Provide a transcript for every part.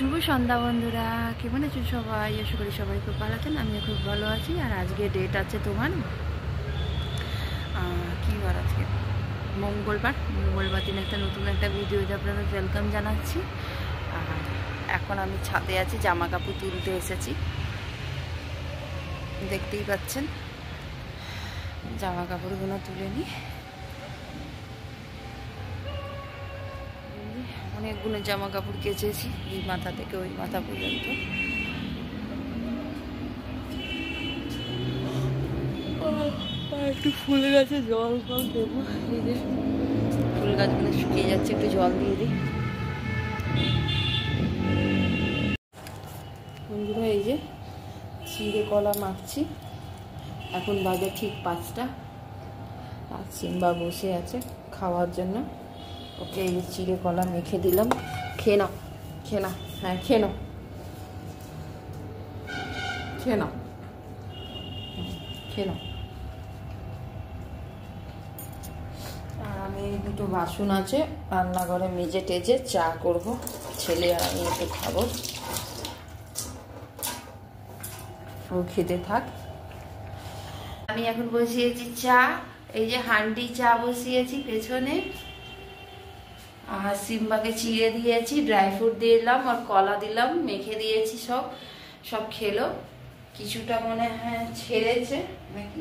শুভ সন্ধ্যা বন্ধুরা, কেমন আছো সবাই? আশা করি সবাই খুব ভালো আছেন। আমিও খুব ভালো আছি। আর আজকে ডেট আছে তোমার কী বার? আজকে মঙ্গলবার দিন নতুন একটা ভিডিওতে আপনাদের ওয়েলকাম জানাচ্ছি। আর এখন আমি ছাদে আছি, জামা কাপড় তুলতে এসেছি, দেখতেই পাচ্ছেন। জামা কাপড়গুলো তুলে নিই। অনেকগুলো জামা কাপড় কেচেছি, এই মাথা থেকে ওই মাথা পর্যন্ত। একটু ফুল গাছে জল দেবো। এই যে ফুল গাছগুলো শুকিয়ে যাচ্ছে, একটু জল দিয়ে দিই। বন্ধুরা, এই যে চিড়ে কলা মাখছি। এখন বাজে ঠিক 5টা। আর সিম্বা বসে আছে খাওয়ার জন্য। ওকে এই যে চিড়ে কলা মেখে দিলাম। খেয়ে নাও, খেয়ে নাও, হ্যাঁ খেয়ে নাও, খেয়ে নাও, খেয়ে নাও। আর আমি দুটো বাসন আছে রান্নাঘরে, মেজে টেজে চা করব। ছেলে আর আমি একটু খাবো, ও খেতে থাক। আমি এখন বসিয়েছি চা। এই যে হান্ডি চা বসিয়েছি পেছনে। আর সিম্বাকে চিড়ে দিয়েছি, ড্রাই ফ্রুট দিলাম আর কলা দিলাম, মেখে দিয়েছি। সব খেলো। কিছুটা মনে হয় ছেড়েছে নাকি,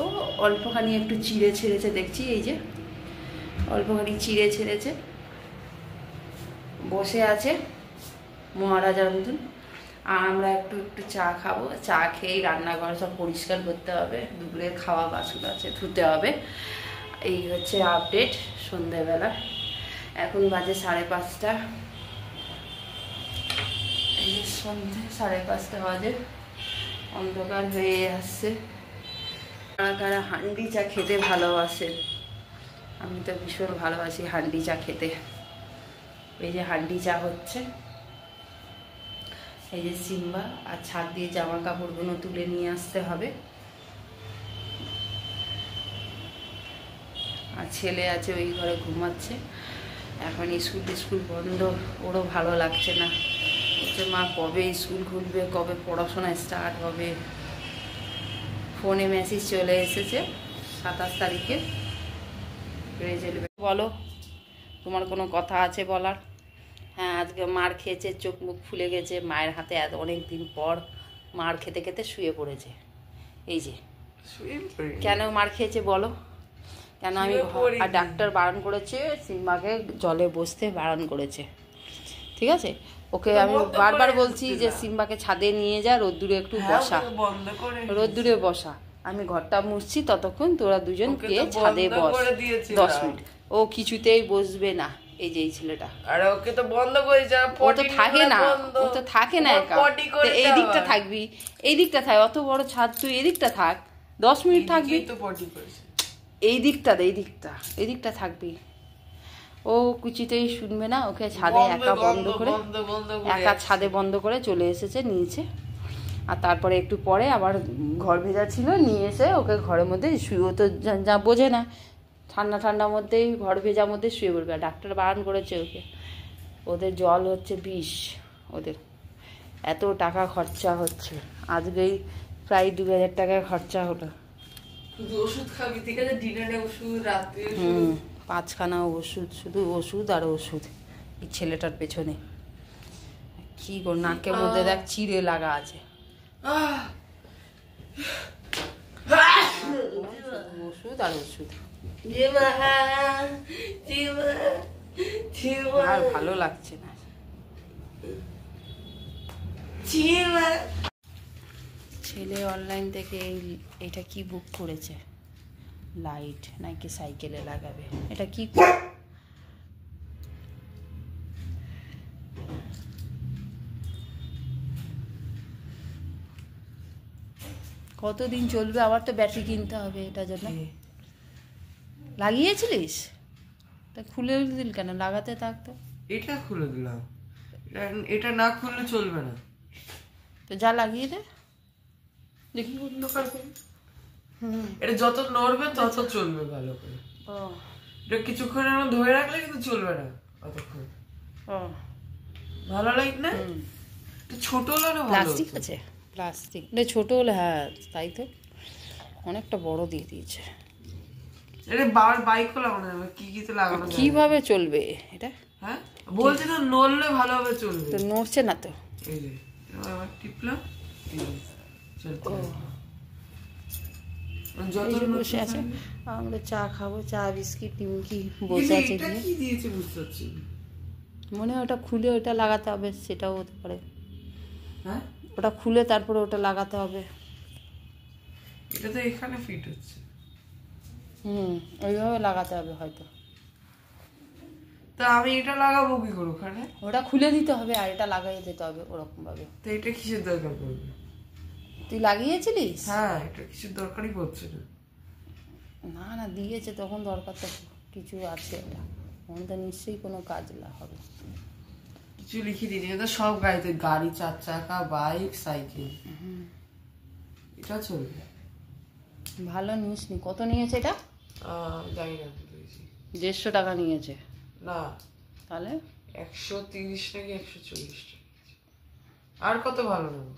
ও অল্পখানি একটু চিড়ে ছেড়েছে দেখছি। এই যে অল্পখানি চিড়ে ছেড়েছে, বসে আছে মহারাজার মতন। আর আমরা একটু চা খাবো। চা খেয়েই রান্নাঘর সব পরিষ্কার করতে হবে, দুপুরের খাওয়া বাসন আছে ধুতে হবে। এই হচ্ছে আপডেট সন্ধ্যেবেলা। এখন বাজে 5:30। এই যে সন্ধ্যে 5:30 বাজে, অন্ধকার হয়ে আসছে। কারা কারা হান্ডি চা খেতে ভালোবাসে? আমি তো ভীষণ ভালোবাসি হান্ডি চা খেতে। এই যে হান্ডি চা হচ্ছে। এই যে সিম্বা আর ছাদ দিয়ে জামা কাপড়গুলো তুলে নিয়ে আসতে হবে। আর ছেলে আছে ওই ঘরে ঘুমাচ্ছে। এখন স্কুল বন্ধ, ওরও ভালো লাগছে না। বলছে মা কবে স্কুল খুলবে, কবে পড়াশোনা স্টার্ট হবে। ফোনে মেসেজ চলে এসেছে 27 তারিখে রেজাল্ট। বলো, তোমার কোনো কথা আছে বলার? হ্যাঁ, আজকে মার খেয়েছে, চোখ মুখ ফুলে গেছে। মায়ের হাতে এত অনেক দিন পর মার খেতে খেতে শুয়ে পড়েছে। এই যে কেন মার খেয়েছে বলো? কেন? আমি আর ডাক্তার বারণ করেছে, সিম্বাকে জলে বসতে বারণ করেছে। ঠিক আছে, ওকে আমি বারবার বলছি যে সিম্বাকে ছাদে নিয়ে যা, রোদ্দুরে একটু বসা, রোদ্দুরে বসা। আমি ঘরটা মুছছি, ততক্ষণ তোরা দুজন গিয়ে ছাদে বস 10 মিনিট। ও কিছুতেই বসবে না। এই যে এই ছেলেটা, আরে ওকে তো বন্ধ করে যা, ও তো থাকে না, ও তো থাকে না একা। এই দিকটা থাকবি, এই দিকটা থাক, অত বড় ছাদ, তুই এদিকটা থাক, 10 মিনিট থাকবি। এই দিকটা থাকবি। ও কিছুতেই শুনবে না। ওকে ছাদে একা ছাদে বন্ধ করে চলে এসেছে নিচে। আর তারপরে একটু পরে আবার ঘর ভেজা ছিল, নিয়ে এসে ওকে ঘরের মধ্যে শুয়ে, তো যা বোঝে না, ঠান্ডার মধ্যেই ঘর ভেজার মধ্যে শুয়ে পড়বে। ডাক্তার বারণ করেছে ওকে। ওদের জল হচ্ছে বিষ, ওদের এত টাকা খরচা হচ্ছে। আজকেই প্রায় 2000 টাকা খরচা হলো। ওষুধ খাবি, ঠিক আছে? ডিনারে ওষুধ, রাত্রে 5খানা ওষুধ, শুধু ওষুধ আর ওষুধ। এই ছেলেটার পেছনে কি গো, নাকের মধ্যে দেখ চিড়ে লাগা আছে। ওষুধ আর ওষুধ, আর ভালো লাগছে না। ছেলে অনলাইন থেকে এটা কি বুক করেছে, লাইট নাকি সাইকেলে লাগাবে। এটা কি কতদিন চলবে? আবার তো ব্যাটারি কিনতে হবে এটার জন্য। লাগিয়েছিলিস? তা খুলে দিল কেন? লাগাতে থাকতো। এটা খুলে দিলাম, এটা না খুললে চলবে না। তো যা লাগিয়ে দে, দেখি অন্ধকার করে। এটা যত নড়বে তত চলবে ভালো করে। এটা কিছুক্ষণ ধরে রাখলে কিন্তু চলবে না অতক্ষণ। ভালো লাইট না, ছোট হলে আরো ভালো প্লাস্টিক হতো। আছে, প্লাস্টিক না ছোট হলে, হ্যাঁ তাই তো, অনেকটা বড় দিয়ে দিয়েছে। এটা বাইক লাগানো যাবে, কি কি তো লাগানো যাবে? কিভাবে চলবে এটা? হ্যাঁ বলছি তো, নড়লে ভালোভাবে চলবে। তো নড়ছে না তো। এই যে আবার টিপলাম, চলতে যত এই যে বসে আছে, আমরা চা খাবো, চা বিস্কিট নিমকি বসে আছে এটা দিয়ে। কি দিয়েছে বুঝতে পারছি না। মনে হয় ওটা খুলে ওটা লাগাতে হবে, সেটাও হতে পারে। হ্যাঁ ওটা খুলে তারপরে ওটা লাগাতে হবে। এটা তো এখানে ফিট হচ্ছে। ওইভাবে লাগাতে হবে হয়তো। তা আমি এটা লাগাবো কি করে ওখানে? ওটা খুলে দিতে হবে আর এটা লাগিয়ে দিতে হবে ওরকম ভাবে। তো এটা কিসের দরকার পড়বে? তুই লাগিয়েছিলিস? হ্যাঁ এটা কিসের দরকারই পড়ছে না। না না, দিয়েছে তখন দরকার তো কিছু আছে, এটা আমাদের নিশ্চয়ই কোনো কাজ হবে। কিছু লিখে দিন, এটা সব গাড়িতে, গাড়ি, 4 চাকা, বাইক, সাইকেল, এটা চলবে। ভালো নিস নি। কত নিয়েছে এটা? জানি না, বুঝেছি। 150 টাকা নিয়েছে। না তাহলে 130 নাকি 140 টাকা। আর কত ভালো নেব?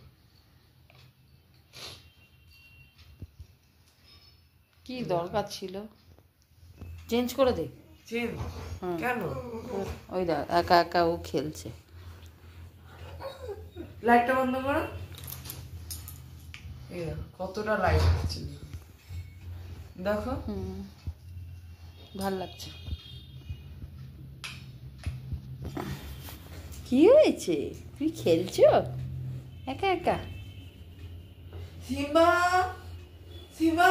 কি দরকার ছিল? চেঞ্জ করে দে। চেন কেন? ওই দেখ একা একা ও খেলছে। লাইটটা বন্ধ করো। এই দেখো কতটা লাইট হচ্ছে, দেখো। ভাল লাগছে। কি হয়েছে? তুই খেলছো একা একা? সিম্বা, সিম্বা,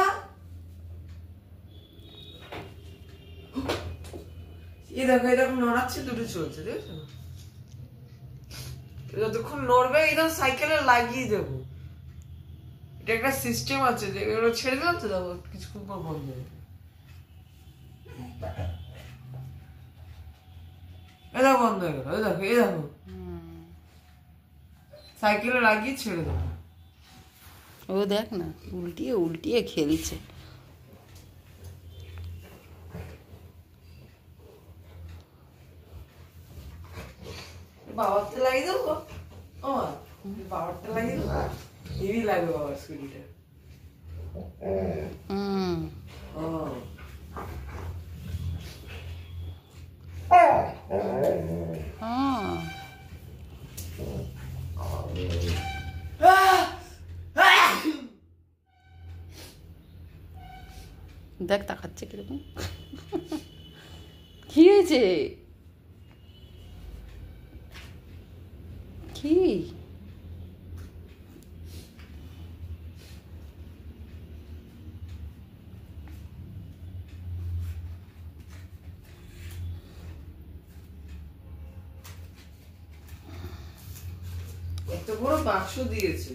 এই দেখো নড়াচ্ছে, দুটো চলছে, দেখছো? যতক্ষণ নড়বে একদম সাইকেলে লাগিয়ে দেবো। এটা একটা সিস্টেম আছে যে এগুলো ছেড়ে দিলাম তো, দেখো কিছুক্ষণ পর বন্ধ হয়ে যাবে। এ দেখো বন্ধ হয়ে গেল, এই দেখো সাইকেলে লাগিয়ে ছেড়ে দেবো। ও দেখ না, উল্টিয়ে উল্টিয়ে খেলছে। বাবারটা লাগিয়ে দেবো, ও বাবারটা লাগিয়ে দেবো, হেভি লাগবে বাবার স্কুটিটা। দেখ তাকাচ্ছে কিরকম। কি হয়েছে? কি এত বড় বাক্স দিয়েছে,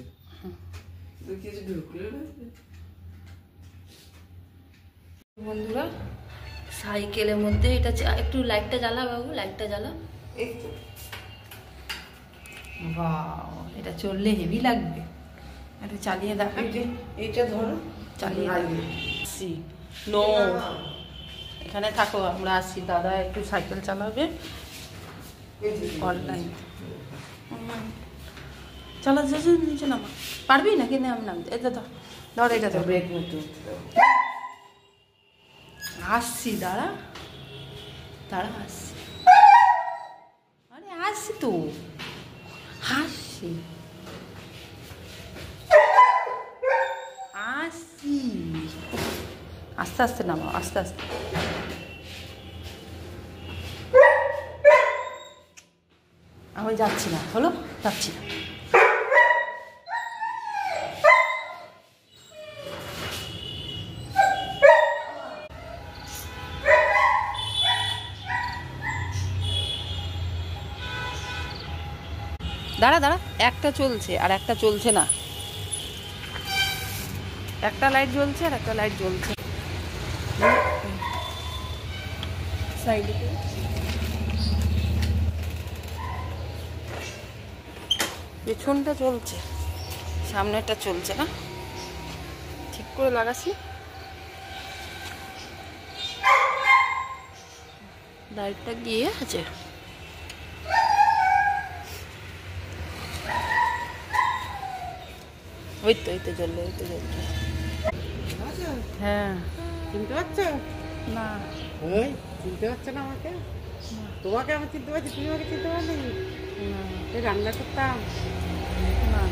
কিছু ঢুকলো না। বন্ধুরা, সাইকেলের মধ্যে এটা একটু লাইটটা জ্বালা বাবু, লাইটটা জ্বালা। বাহ, এটা চললে হেভি লাগবে। এটা চালিয়ে দেখা, এইটা ধরো, চালিয়ে আসি। নো, এখানে থাকো, আমরা আসি। দাদা একটু সাইকেল চালাবে অনলাইন। চালা যাচ্ছে নিচে নামা, পারবি নাকি? নাম নাম, এটা ধর, ধর এটা ধর। ব্রেক মতো আসছি, দাঁড়া দাঁড়া, আসছি। আরে আসছি তো, আসছি আসছি। আস্তে আস্তে নামাও, আস্তে আস্তে। আমি যাচ্ছি না, হলো যাচ্ছি না। দাঁড়া দাঁড়া, একটা চলছে আর একটা চলছে না। একটা লাইট জ্বলছে আর একটা লাইট জ্বলছে। সাইডে পেছনটা চলছে, সামনেটা চলছে না। ঠিক করে লাগাসি। লাইটটা গিয়ে আছে। ওই তো জ্বললো, ওই তো জ্বললো। হ্যাঁ। চিনতে পারছো? না। ওই চিনতে পারছো না আমাকে? তোমাকে আমি চিনতে পারছি, তুমি আমাকে চিনতে পারলি? এই রান্না করতাম, না।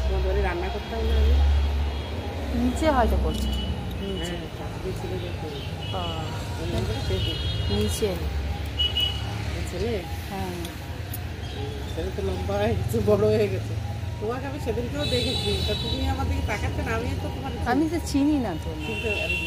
তোমাদের বাড়ি রান্না করতাম না আমি? নিচে হয়তো করছে। হ্যাঁ, চাকরি ছিল যখন। ও, সেই নিচে। ছেলে, হ্যাঁ। ছেলে তো লম্বা হয়ে গেছে, বড় হয়ে গেছে। তোমাকে আমি সেদিনকেও দেখেছি, তা তুমি আমার দিকে তাকাচ্ছ না, আমি তো তোমার আমি তো চিনি না তো। চিনতে পারি।